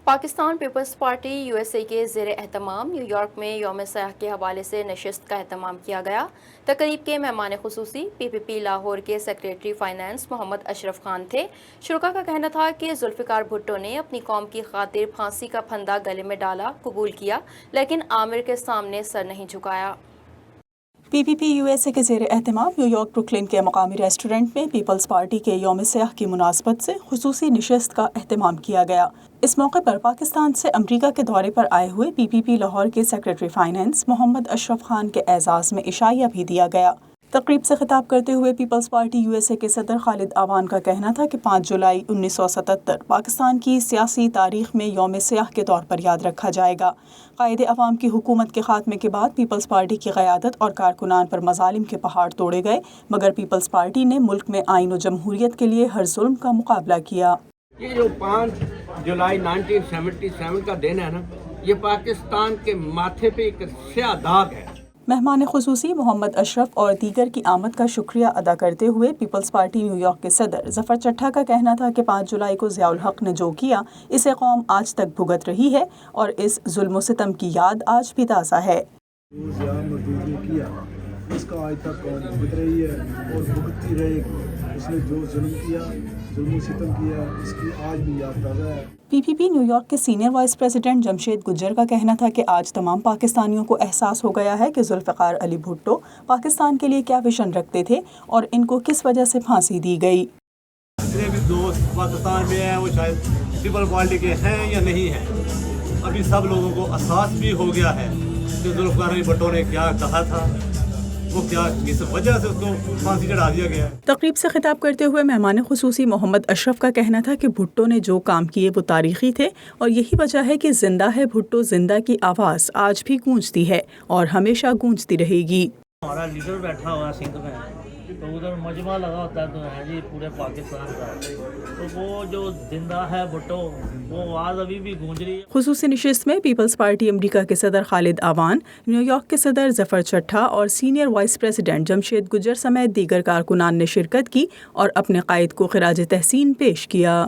Pakistan Peoples party USA کے زیر اہتمام نیو یارک میں یوم سیاح کے حوالے سے نشست کا اہتمام کیا گیا۔ تقریب کے مہمان خصوصی PPP لاہور کے سیکریٹری فائنانس محمد اشرف خان تھے۔ شرکاء کا کہنا تھا کہ ذوالفقار بھٹو نے اپنی قوم کی خاطر پھانسی کا پھندا گلے میں ڈالا، قبول کیا، لیکن عامر کے سامنے سر نہیں جھکایا۔ PPP USA کے زیر اہتمام نیو یارک بروکلن کے مقامی ریسٹورنٹ میں پیپلز پارٹی کے یوم سیاح کی مناسبت سے خصوصی نشست کا اہتمام کیا گیا۔ اس موقع پر پاکستان سے امریکہ کے دورے پر آئے ہوئے PPP لاہور کے سیکریٹری فائنانس محمد اشرف خان کے اعزاز میں عشائیہ بھی دیا گیا۔ تقریب سے خطاب کرتے ہوئے پیپلز پارٹی USA کے صدر خالد آوان کا کہنا تھا کہ 5 جولائی 1977 پاکستان کی سیاسی تاریخ میں یوم سیاح کے طور پر یاد رکھا جائے گا۔ قائد عوام کی حکومت کے خاتمے کے بعد پیپلز پارٹی کی قیادت اور کارکنان پر مظالم کے پہاڑ توڑے گئے، مگر پیپلز پارٹی نے ملک میں آئین و جمہوریت کے لیے ہر ظلم کا مقابلہ کیا۔ یہ جو 5 جولائی 1977 کا دن ہے نا، یہ پاکستان کے ماتھے پہ ایک سیاہ داغ ہے۔ مہمان خصوصی محمد اشرف اور دیگر کی آمد کا شکریہ ادا کرتے ہوئے پیپلز پارٹی نیو یارک کے صدر ظفر چٹھا کا کہنا تھا کہ 5 جولائی کو ضیاء الحق نے جو کیا اسے قوم آج تک بھگت رہی ہے اور اس ظلم و ستم کی یاد آج بھی تازہ ہے۔ اس کا آج تک قوم بھگت رہی ہے اور بھگتتی رہے گی۔ اس نے جو ظلم کیا، ظلم و ستم کیا، اس کی آج بھی یاد تازہ ہے۔ PPP نیو یارک کے سینئر وائس پریزیڈنٹ جمشید گجر کا کہنا تھا کہ آج تمام پاکستانیوں کو احساس ہو گیا ہے کہ ذوالفقار علی بھٹو پاکستان کے لیے کیا ویژن رکھتے تھے اور ان کو کس وجہ سے پھانسی دی گئی۔ جتنے بھی دوست پاکستان میں ہیں وہ شاید پیپل پارٹی کے ہیں یا نہیں ہیں، ابھی سب لوگوں کو احساس بھی ہو گیا ہے کہ ذوالفقار علی بھٹو نے کیا کہا تھا، وہ کیا کس وجہ سے اس کو پھانسی چڑھا دیا گیا ہے۔ تقریب سے خطاب کرتے ہوئے مہمان خصوصی محمد اشرف کا کہنا تھا کہ بھٹو نے جو کام کیے وہ تاریخی تھے اور یہی وجہ ہے کہ زندہ ہے بھٹو زندہ کی آواز آج بھی گونجتی ہے اور ہمیشہ گونجتی رہے گی۔ ہمارا لیڈر بیٹھا ہوا سندھ میں، تو ادھر مجمع لگا ہوتا ہے تو ہے جی پورے پاکستان کا، تو وہ جو زندہ ہے بھٹو وہ آواز ابھی بھی گونج رہی ہے۔ خصوصی نشست میں پیپلز پارٹی امریکہ کے صدر خالد آوان، نیو یارک کے صدر ظفر چٹھا اور سینئر وائس پریزیڈنٹ جمشید گجر سمیت دیگر کارکنان نے شرکت کی اور اپنے قائد کو خراج تحسین پیش کیا۔